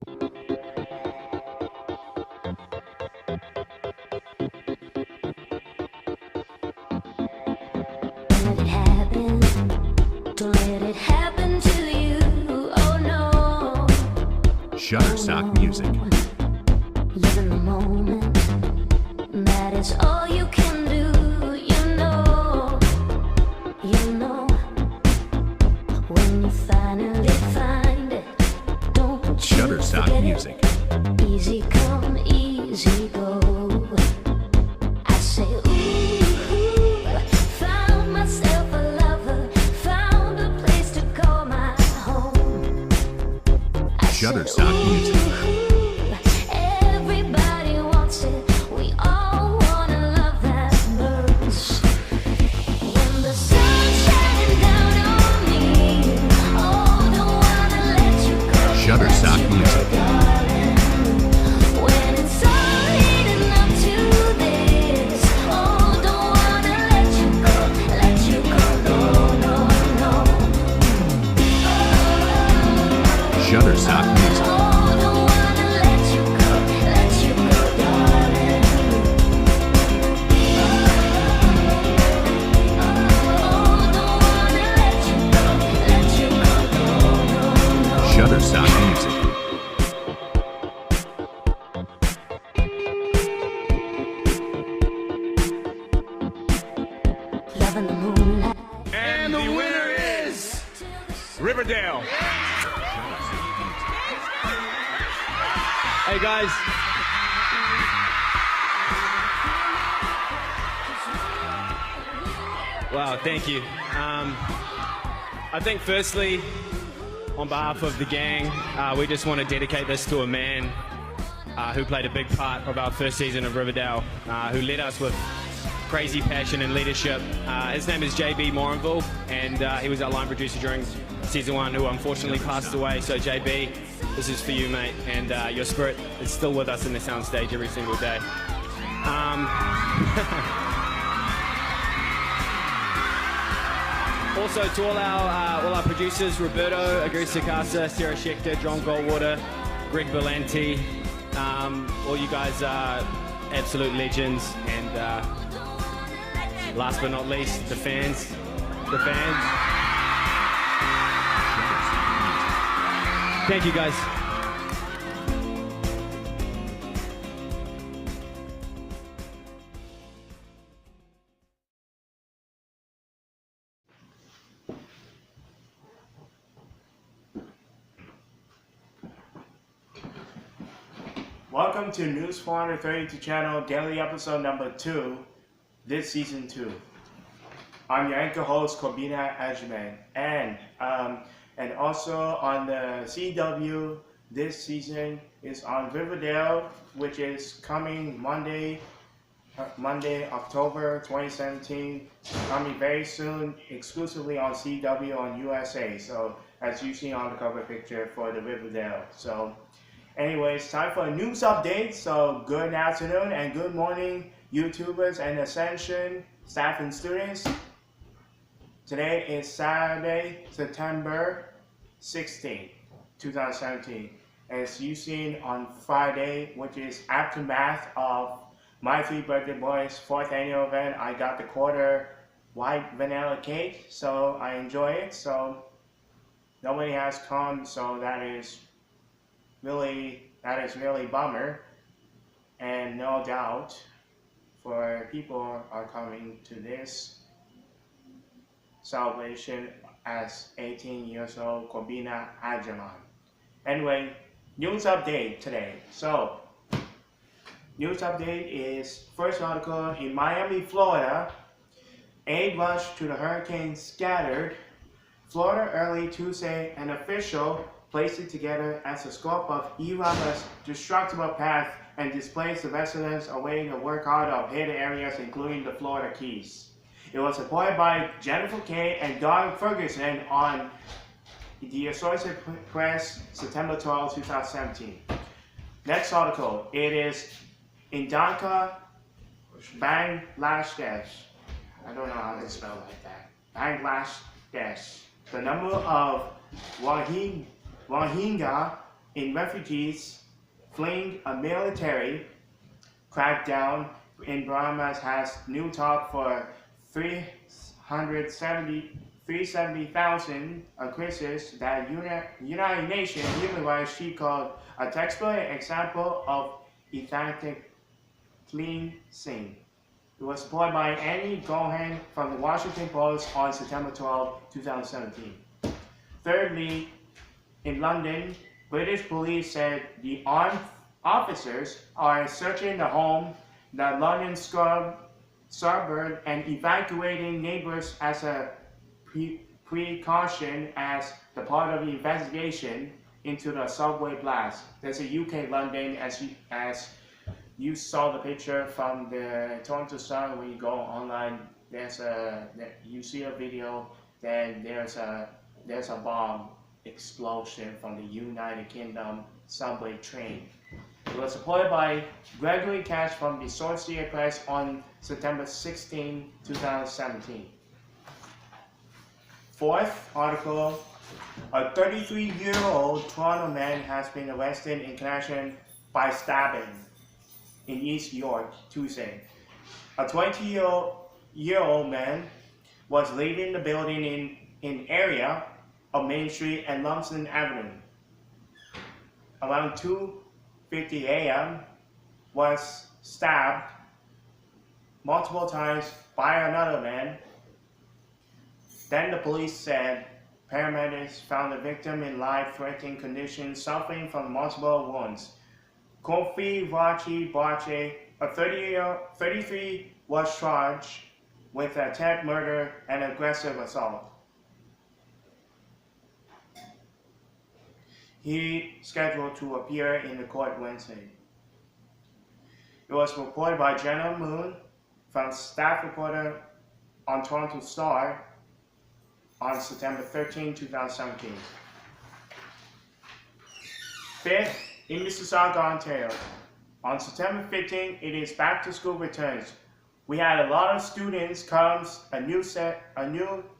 Let it happen. Don't let it happen to you. Oh no. Shutterstock Music. Live in the moment. That is all you can do. You know. When you finally find it, don't you Shutterstock forget Music. it. Easy come, easy go. I say, ooh, found myself a lover, found a place to call my home. I Shutterstock Music. Everybody wants it. We all wanna love that burns. When the sun's shining down on me, oh, don't wanna let you go. Shutterstock Music. Darling, when it's all leading up to this, oh, don't wanna let you go. No. Shutterstock Music. Oh, don't wanna let you go, darling. Oh, don't wanna let you go, no. Shutterstock Music. Loving the moonlight. And the winner is Riverdale. Hey guys. Wow, thank you. I think firstly, on behalf of the gang, we just want to dedicate this to a man who played a big part of our first season of Riverdale, who led us with crazy passion and leadership. His name is JB Morinville, and he was our line producer during season 1, who unfortunately passed away. So JB, this is for you, mate, and your spirit is still with us in the soundstage every single day. Also to all our producers, Roberto, Agri Casa, Sarah Schechter, John Goldwater, Greg Berlanti, all you guys are absolute legends, and last but not least, the fans. Thank you, guys. Welcome to News432Channel Daily Episode Number 2, this Season 2. I'm your anchor host, Kwabena, Agyemang, and also on the CW this season is on Riverdale, which is coming Monday, October 2017, coming very soon, exclusively on CW on USA. So as you see on the cover picture for the Riverdale. So anyways, time for a news update. So good afternoon and good morning, YouTubers and Ascension staff and students. Today is Saturday, September 16, 2017. As you've seen on Friday, which is aftermath of my 3 Birthday Boys' 4th annual event, I got the quarter white vanilla cake, so I enjoy it. So nobody has come, so that is really bummer, and no doubt for people are coming to this celebration as 18 years old Kwabena Agyemang. Anyway, news update today. So news update is first article in Miami, Florida. Aid rush to the hurricane scattered. Florida early Tuesday, an official placed it together as the scope of Irma's destructible path and displaced the residents awaiting the work out of hidden areas, including the Florida Keys. It was reported by Jennifer Kay and Don Ferguson on the Associated Press, September 12, 2017. Next article, it is in Dhaka, Bangladesh. I don't know how to spell like that. Bangladesh. The number of Rohingya in refugees fleeing a military crackdown in Burma has new talk for 370,000 cases that United Nations Human Rights she called a textbook example of ethnic cleansing. It was reported by Annie Gohan from the Washington Post on September 12, 2017. Thirdly, in London, British police said the armed officers are searching the home, the London suburb, and evacuating neighbors as a precaution as the part of the investigation into the subway blast. There's a UK London, as you saw the picture from the Toronto Star. When you go online, you see a video. Then there's a bomb explosion from the United Kingdom subway train. It was reported by Gregory Cash from the Associated Press on September 16, 2017. Fourth article, a 33-year-old Toronto man has been arrested in connection by stabbing in East York Tuesday. A 20-year-old man was leaving the building in area of Main Street and Lumsden Avenue. Around 2:50 a.m. was stabbed multiple times by another man. Then the police said paramedics found the victim in life-threatening conditions, suffering from multiple wounds. Kofi Vachi Bache, a 33, was charged with attempted murder and aggressive assault. He scheduled to appear in the court Wednesday. It was reported by Jenna Moon from staff reporter on Toronto Star on September 13, 2017. Fifth, in Mississauga, Ontario, on September 15, it is back to school returns. We had a lot of students come, a new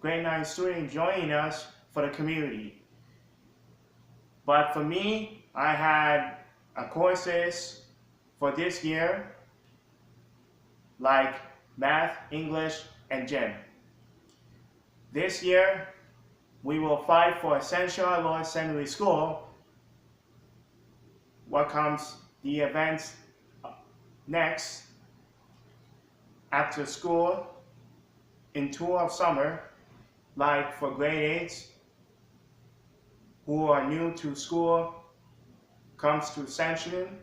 grade 9 student joining us for the community. But for me, I had courses for this year like math, English, and gym. This year, we will fight for Essential Lower Secondary School. What comes the events next after school in tour of summer, like for grade 8s who are new to school, comes to Ascension,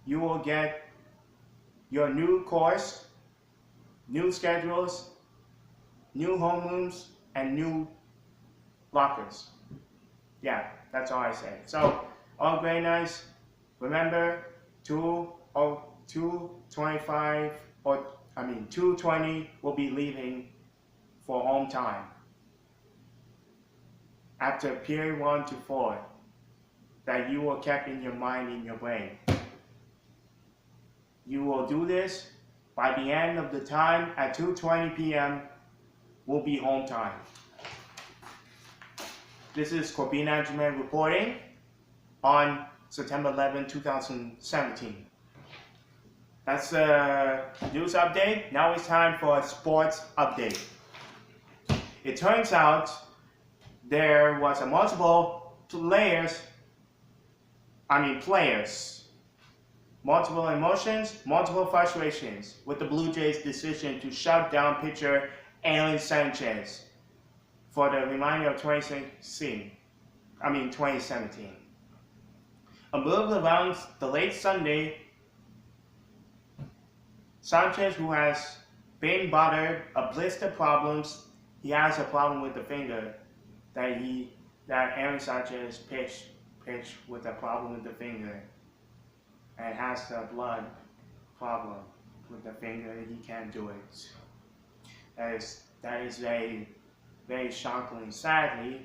you will get your new course, new schedules, new homerooms, and new lockers. Yeah, that's all I say. So, all grade 9s, remember 2:20 will be leaving for home time after period 1 to 4 that you will keep in your mind, in your brain. You will do this by the end of the time at 2:20 p.m. will be home time. This is Kwabena Agyemang reporting on September 11, 2017. That's the news update. Now it's time for a sports update. It turns out there was a multiple players, multiple emotions, multiple frustrations with the Blue Jays' decision to shut down pitcher Alan Sanchez for the remainder of 2017. A move around the late Sunday, Sanchez, who has been bothered of blister problems, he has a problem with the finger that Aaron Sanchez pitched with a problem with the finger and has a blood problem with the finger. He can't do it. That is very, very shocking. Sadly,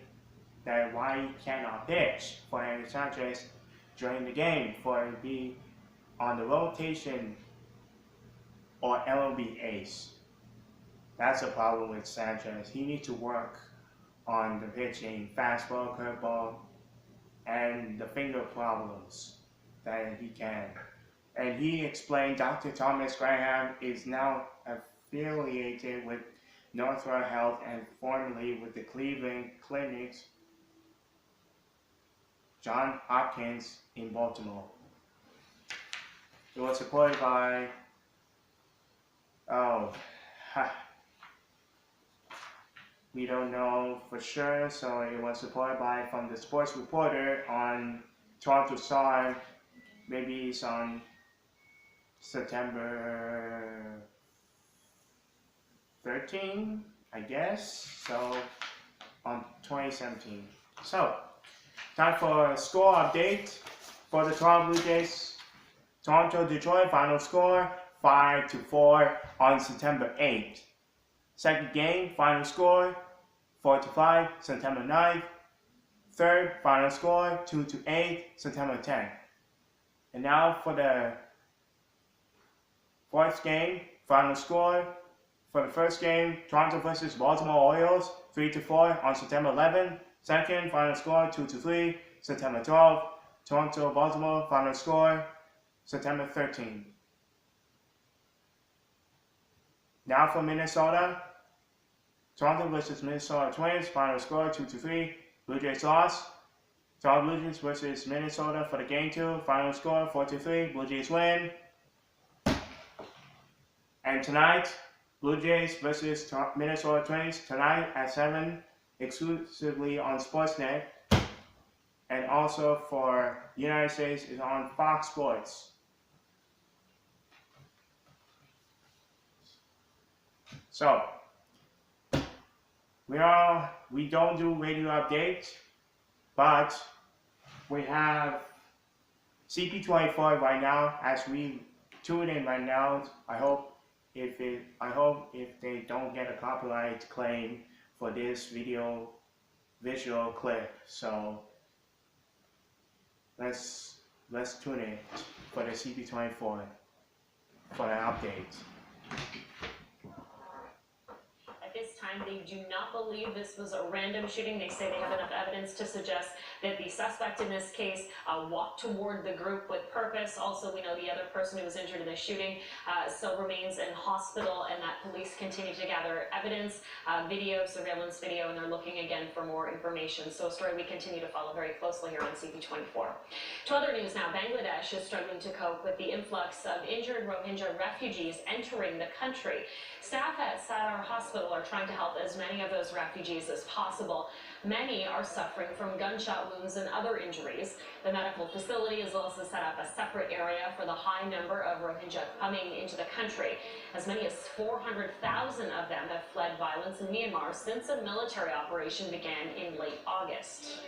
that why he cannot pitch for Aaron Sanchez during the game, for it to be on the rotation or MLB ace. That's a problem with Sanchez. He needs to work on the pitching, fastball, curveball, and the finger problems that he can. And he explained Dr. Thomas Graham is now affiliated with Northwell Health and formerly with the Cleveland Clinic's John Hopkins in Baltimore. It was supported by, we don't know for sure, so it was supported by from the sports reporter on Toronto Star, maybe it's on September 13, I guess, so on 2017. So, time for a score update for the Toronto Blue Jays. Toronto-Detroit final score 5-4 on September 8th. Second game, final score 4-5, September 9th. Third, final score 2-8, September 10th. And now for the fourth game, final score for the first game, Toronto versus Baltimore Orioles 3-4 on September 11th. Second, final score 2-3, September 12th. Toronto-Baltimore final score September 13th. Now for Minnesota, Toronto versus Minnesota Twins, final score 2-3, Blue Jays lost. Toronto Blue Jays versus Minnesota for the game 2, final score 4-3, Blue Jays win. And tonight, Blue Jays versus Minnesota Twins, tonight at 7, exclusively on Sportsnet. And also for United States is on Fox Sports. So, we don't do radio updates, but we have CP24 right now as we tune in right now. I hope if they don't get a copyright claim for this visual clip. So let's tune in for the CP24 for the update. At this time, they do not believe this was a random shooting. They say they have enough evidence to suggest that the suspect in this case walked toward the group with purpose. Also, we know the other person who was injured in the shooting still remains in hospital, and that police continue to gather evidence, surveillance video, and they're looking again for more information. So a story we continue to follow very closely here on CP24. To other news now, Bangladesh is struggling to cope with the influx of injured Rohingya refugees entering the country. Staff at Sadar Hospital are trying to help as many of those refugees as possible. Many are suffering from gunshot wounds and other injuries. The medical facility has also set up a separate area for the high number of Rohingya coming into the country. As many as 400,000 of them have fled violence in Myanmar since a military operation began in late August.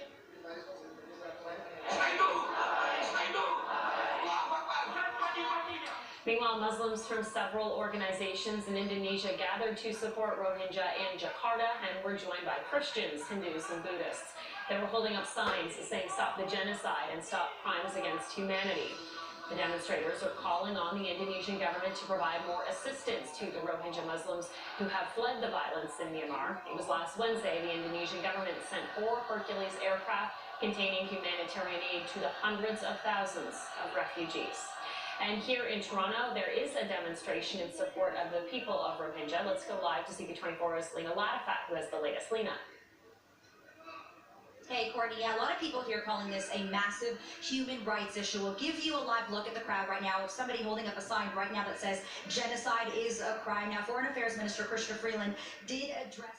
Meanwhile, Muslims from several organizations in Indonesia gathered to support Rohingya in Jakarta and were joined by Christians, Hindus, and Buddhists. They were holding up signs saying "Stop the genocide" and "Stop crimes against humanity." The demonstrators are calling on the Indonesian government to provide more assistance to the Rohingya Muslims who have fled the violence in Myanmar. It was last Wednesday the Indonesian government sent 4 Hercules aircraft containing humanitarian aid to the hundreds of thousands of refugees. And here in Toronto, there is a demonstration in support of the people of Rohingya. Let's go live to CP24's Lena Latifat, who has the latest. Lena. Hey, Courtney, yeah, a lot of people here calling this a massive human rights issue. We'll give you a live look at the crowd right now. Somebody holding up a sign right now that says genocide is a crime. Now, Foreign Affairs Minister Chrystia Freeland did address...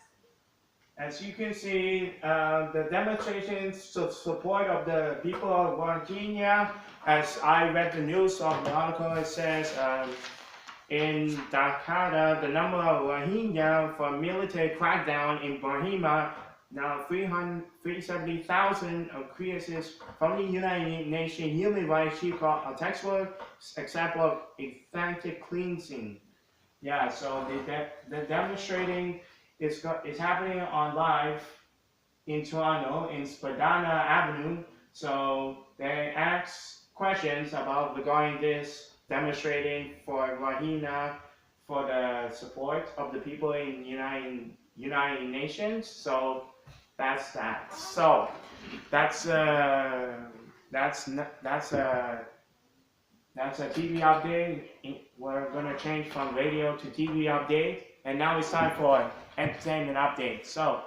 As you can see, the demonstrations to support of the people of Rohingya, as I read the news of the article, it says in Jakarta, the number of Rohingya for military crackdown in Burma, now 370,000 cases from the United Nations Human Rights Chief a textbook example of ethnic cleansing. Yeah, so the demonstrating is happening on live in Toronto in Spadana Avenue. So they ask questions about regarding this demonstrating for Rohingya for the support of the people in United Nations. So that's that. So that's a TV update. We're gonna change from radio to TV update, and now it's time for entertainment update. So,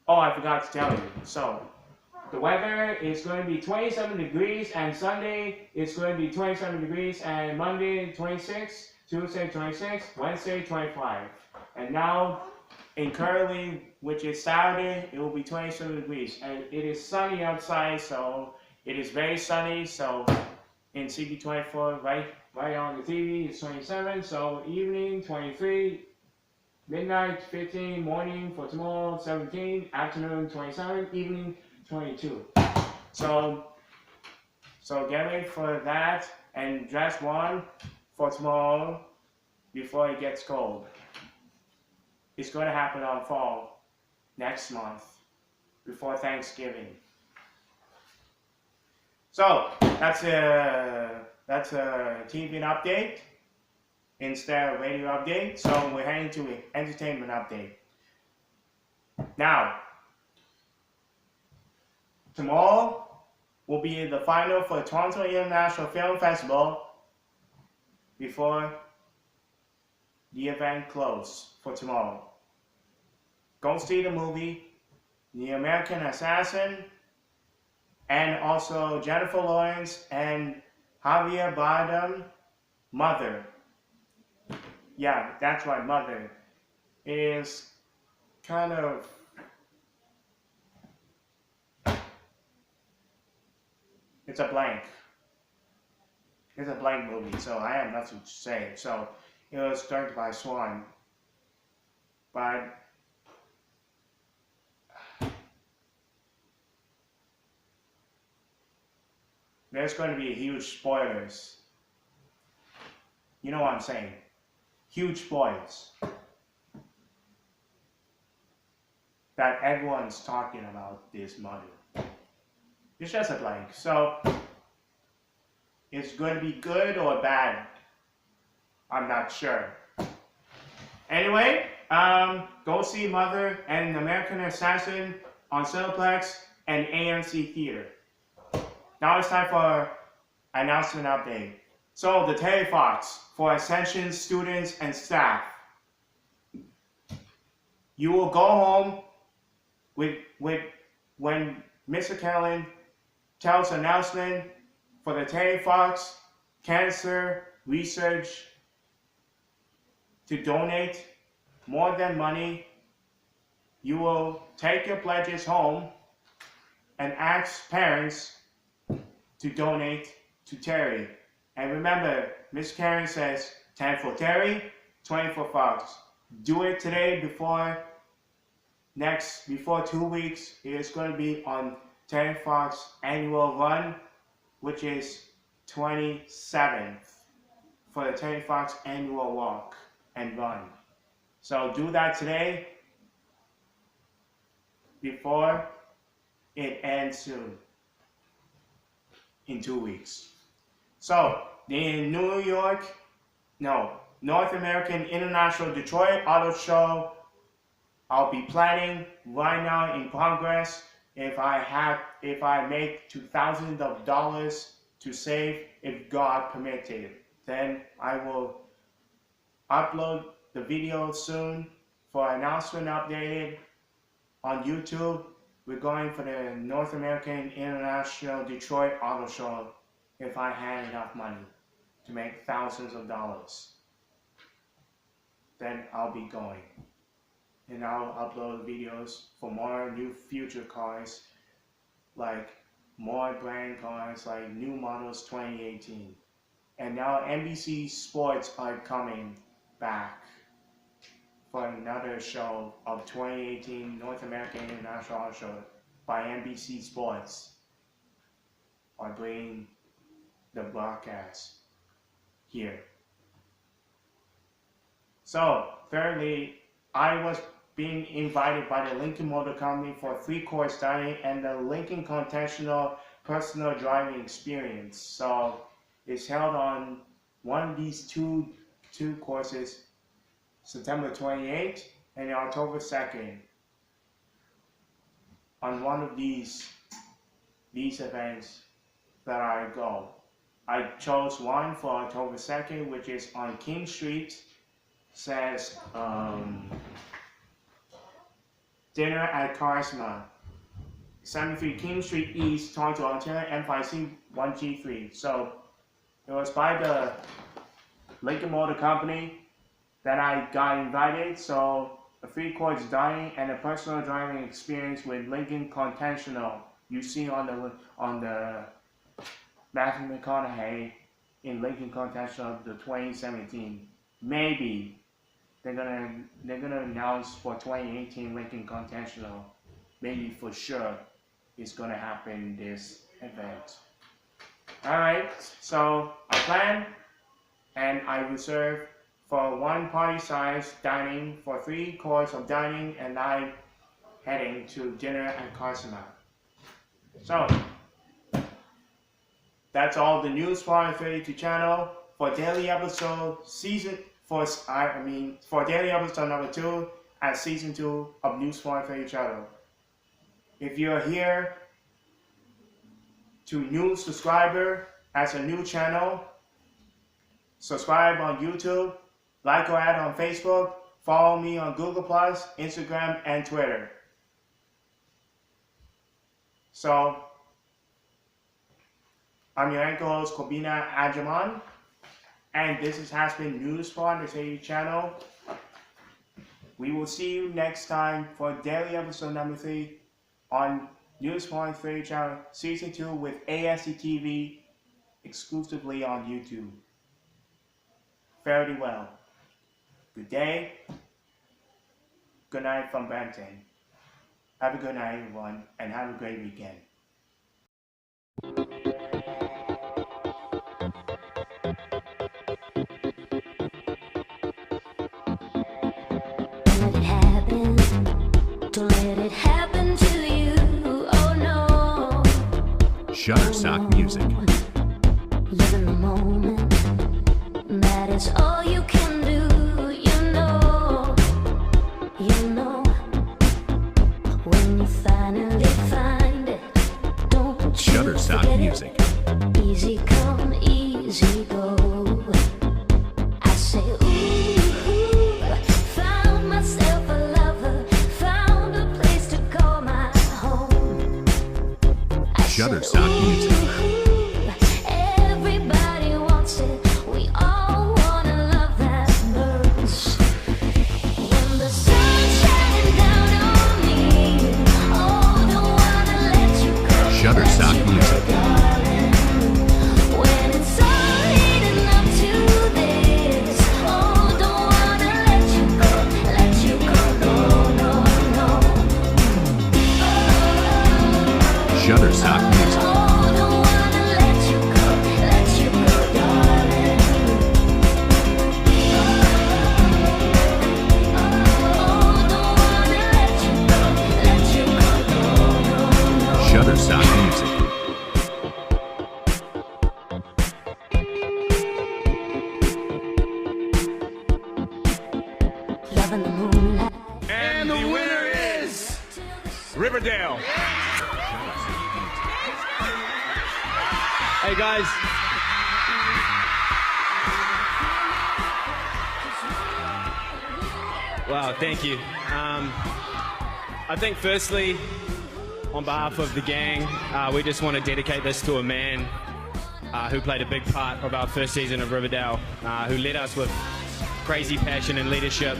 oh, I forgot to tell you. So, the weather is going to be 27 degrees, and Sunday it's going to be 27 degrees, and Monday 26, Tuesday 26, Wednesday 25. And now in Curly, which is Saturday, it will be 27 degrees, and it is sunny outside, so it is very sunny. So in CB24, right on the TV, it's 27. So evening 23, midnight 15, morning for tomorrow 17, afternoon 27, evening 22. So get ready for that and dress warm for tomorrow before it gets cold. It's going to happen on fall next month before Thanksgiving. So that's a TV update instead of radio update. So we're heading to an entertainment update. Now, tomorrow will be the final for Toronto International Film Festival before the event closes for tomorrow. Go see the movie, The American Assassin, and also Jennifer Lawrence and Javier Bardem, Mother. Yeah, that's right, Mother. It is kind of it's a blank. It's a blank movie, so I have nothing to say. So it was directed by Swan, but there's going to be huge spoilers. You know what I'm saying? Huge spoilers that everyone's talking about this Mother. It's just a blank. So it's going to be good or bad. I'm not sure. Anyway, go see Mother and American Assassin on Cineplex and AMC Theater. Now it's time for announcement update. So the Telefox for Ascension students and staff. You will go home with when Mr. Kellen tells announcement for the Telefox Cancer Research to donate more than money. You will take your pledges home and ask parents to donate to Terry. And remember, Miss Karen says 10 for Terry, 20 for Fox. Do it today before 2 weeks. It is going to be on Terry Fox annual run, which is 27th for the Terry Fox annual walk and run. So do that today before it ends soon in 2 weeks. So the North American International Detroit Auto Show, I'll be planning right now in progress. If I make $2,000 to save, if God permitted, then I will upload the video soon for announcement updated on YouTube. We're going for the North American International Detroit Auto Show if I had enough money to make thousands of dollars. Then I'll be going. And I'll upload videos for more new future cars, like more brand cars, like new models 2018. And now NBC Sports are coming back for another show of 2018 North American International Auto Show by NBC Sports. Are bringing the broadcast here. So, thirdly, I was being invited by the Lincoln Motor Company for a 3-course study and the Lincoln Continental Personal Driving Experience. So, it's held on one of these two courses, September 28th and October 2nd. on one of these events that I go. I chose one for October 2nd, which is on King Street. Says dinner at Charisma, 73 King Street East, Toronto, Ontario, M5C 1G3. So it was by the Lincoln Motor Company that I got invited. So a 3-course dining and a personal driving experience with Lincoln Continental. You see on the Matthew McConaughey in Lincoln Continental the 2017. Maybe they're gonna announce for 2018 Lincoln Continental. Maybe for sure it's gonna happen this event. Alright, so I plan and I reserve for 1 party size dining for 3 course of dining, and I'm heading to dinner at Charisma. So that's all the News432 Channel for daily episode for daily episode number 2 at season 2 of News432 Channel. If you're here to new subscriber as a new channel, subscribe on YouTube, like or add on Facebook, follow me on Google+, Instagram, and Twitter. So, I'm your anchor host, Kwabena Agyemang, and this has been News432 Channel. We will see you next time for daily episode number 3 on News432 Channel, Season 2 with ASC TV, exclusively on YouTube. Fare thee well. Good day. Good night from Brampton. Have a good night, everyone, and have a great weekend. Let it happen. Don't let it happen to you. Oh no. Shutterstock Music. Live in the moment. That is all you can do. You know. When you finally find it, don't you Shutterstock forget Music. it. Easy come, easy go. I say, ooh, found myself a lover, found a place to call my home. I say, Shutterstock Music. ooh, everybody wants it. We all want a love that burns. When the sun's shining down on me, oh, don't wanna let you go. Shutterstock Music. When it's all leading up to this, oh, don't wanna let you go, no. Shutterstock Music. Oh, don't wanna let you go, darling. Oh, don't wanna let you go, no. Shutterstock Music. Loving the moonlight. And the winner is Riverdale. Hey guys. Wow, thank you. I think firstly, on behalf of the gang, we just want to dedicate this to a man who played a big part of our first season of Riverdale, who led us with crazy passion and leadership.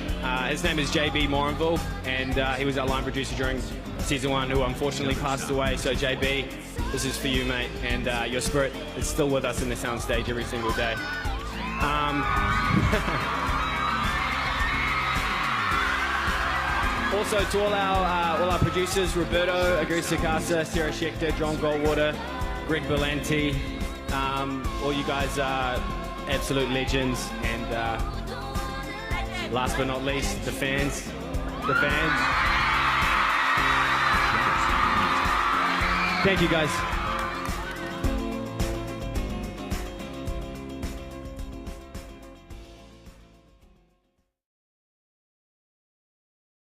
His name is JB Morinville, and he was our line producer during season 1, who unfortunately passed away. So JB, this is for you, mate, and your spirit is still with us in the soundstage every single day. Also to all our producers, Roberto Agrisacasa, Sarah Schechter, John Goldwater, Greg Berlanti, all you guys are absolute legends, and last but not least, the fans. Thank you guys.